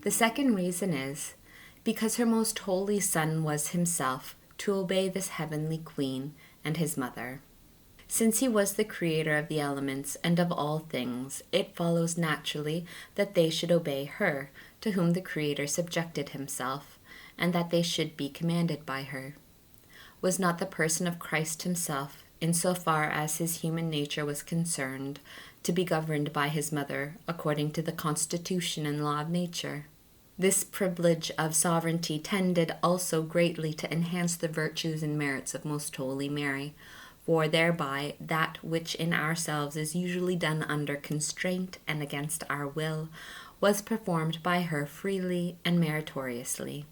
The second reason is because her most holy Son was himself to obey this heavenly Queen and his mother. Since he was the creator of the elements and of all things, it follows naturally that they should obey her, to whom the Creator subjected himself, and that they should be commanded by her. Was not the person of Christ himself, in so far as his human nature was concerned, to be governed by his mother according to the constitution and law of nature? This privilege of sovereignty tended also greatly to enhance the virtues and merits of Most Holy Mary, for thereby that which in ourselves is usually done under constraint and against our will was performed by her freely and meritoriously.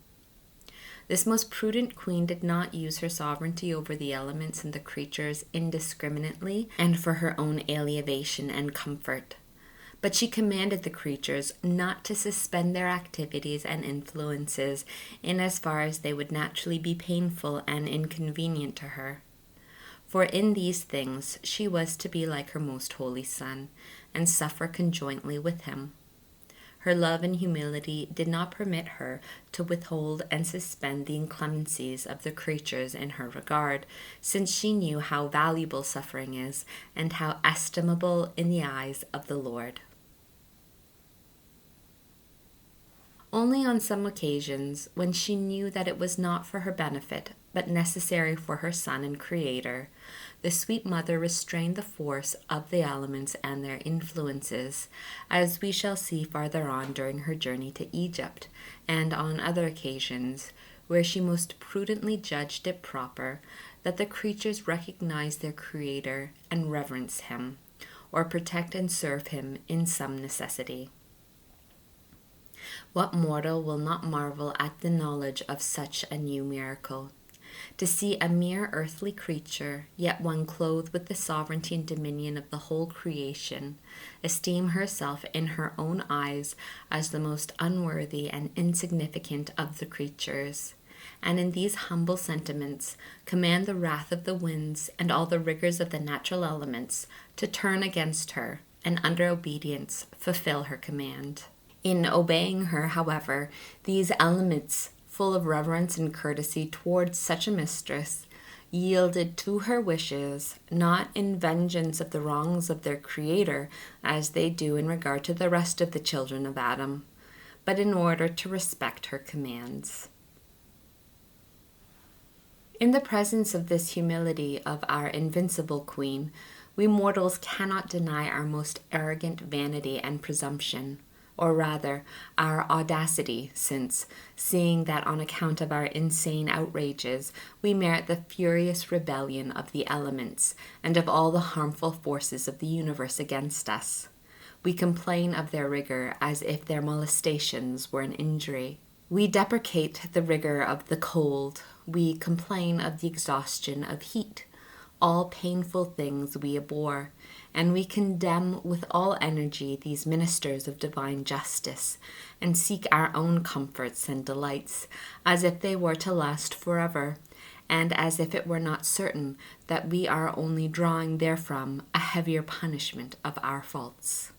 This most prudent queen did not use her sovereignty over the elements and the creatures indiscriminately and for her own alleviation and comfort, but she commanded the creatures not to suspend their activities and influences in as far as they would naturally be painful and inconvenient to her. For in these things she was to be like her most holy Son, and suffer conjointly with him. Her love and humility did not permit her to withhold and suspend the inclemencies of the creatures in her regard, since she knew how valuable suffering is, and how estimable in the eyes of the Lord. Only on some occasions, when she knew that it was not for her benefit, but necessary for her Son and Creator, the sweet mother restrained the force of the elements and their influences, as we shall see farther on during her journey to Egypt, and on other occasions, where she most prudently judged it proper that the creatures recognize their Creator and reverence him, or protect and serve him in some necessity. What mortal will not marvel at the knowledge of such a new miracle? To see a mere earthly creature, yet one clothed with the sovereignty and dominion of the whole creation, esteem herself in her own eyes as the most unworthy and insignificant of the creatures, and in these humble sentiments command the wrath of the winds and all the rigors of the natural elements to turn against her, and under obedience fulfill her command. In obeying her, however, these elements, full of reverence and courtesy towards such a mistress, yielded to her wishes, not in vengeance of the wrongs of their Creator, as they do in regard to the rest of the children of Adam, but in order to respect her commands. In the presence of this humility of our invincible Queen, we mortals cannot deny our most arrogant vanity and presumption, or rather, our audacity, since, seeing that on account of our insane outrages, we merit the furious rebellion of the elements and of all the harmful forces of the universe against us, we complain of their rigor as if their molestations were an injury. We deprecate the rigor of the cold. We complain of the exhaustion of heat. All painful things we abhor, and we condemn with all energy these ministers of divine justice, and seek our own comforts and delights, as if they were to last forever, and as if it were not certain that we are only drawing therefrom a heavier punishment of our faults.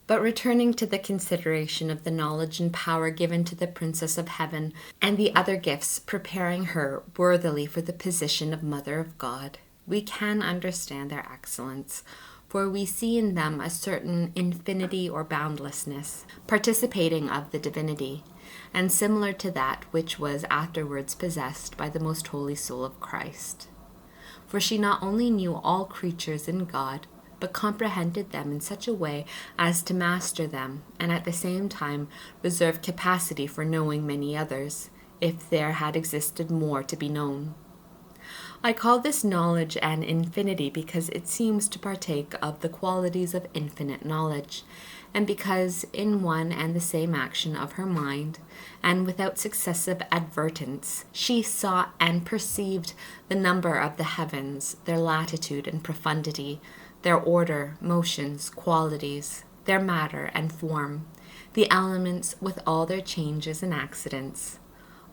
But returning to the consideration of the knowledge and power given to the Princess of Heaven, and the other gifts preparing her worthily for the position of Mother of God, we can understand their excellence, for we see in them a certain infinity or boundlessness, participating of the divinity, and similar to that which was afterwards possessed by the most holy soul of Christ. For she not only knew all creatures in God, but comprehended them in such a way as to master them, and at the same time reserve capacity for knowing many others, if there had existed more to be known. I call this knowledge an infinity because it seems to partake of the qualities of infinite knowledge, and because in one and the same action of her mind, and without successive advertence, she saw and perceived the number of the heavens, their latitude and profundity, their order, motions, qualities, their matter and form, the elements with all their changes and accidents.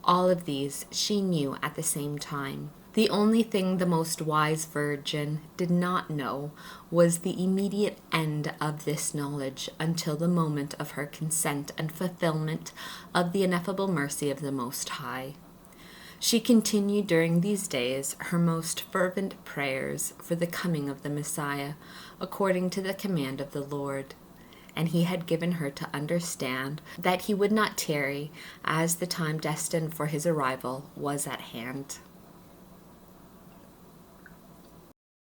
All of these she knew at the same time. The only thing the most wise virgin did not know was the immediate end of this knowledge until the moment of her consent and fulfillment of the ineffable mercy of the Most High. She continued during these days her most fervent prayers for the coming of the Messiah, according to the command of the Lord. And he had given her to understand that he would not tarry, as the time destined for his arrival was at hand.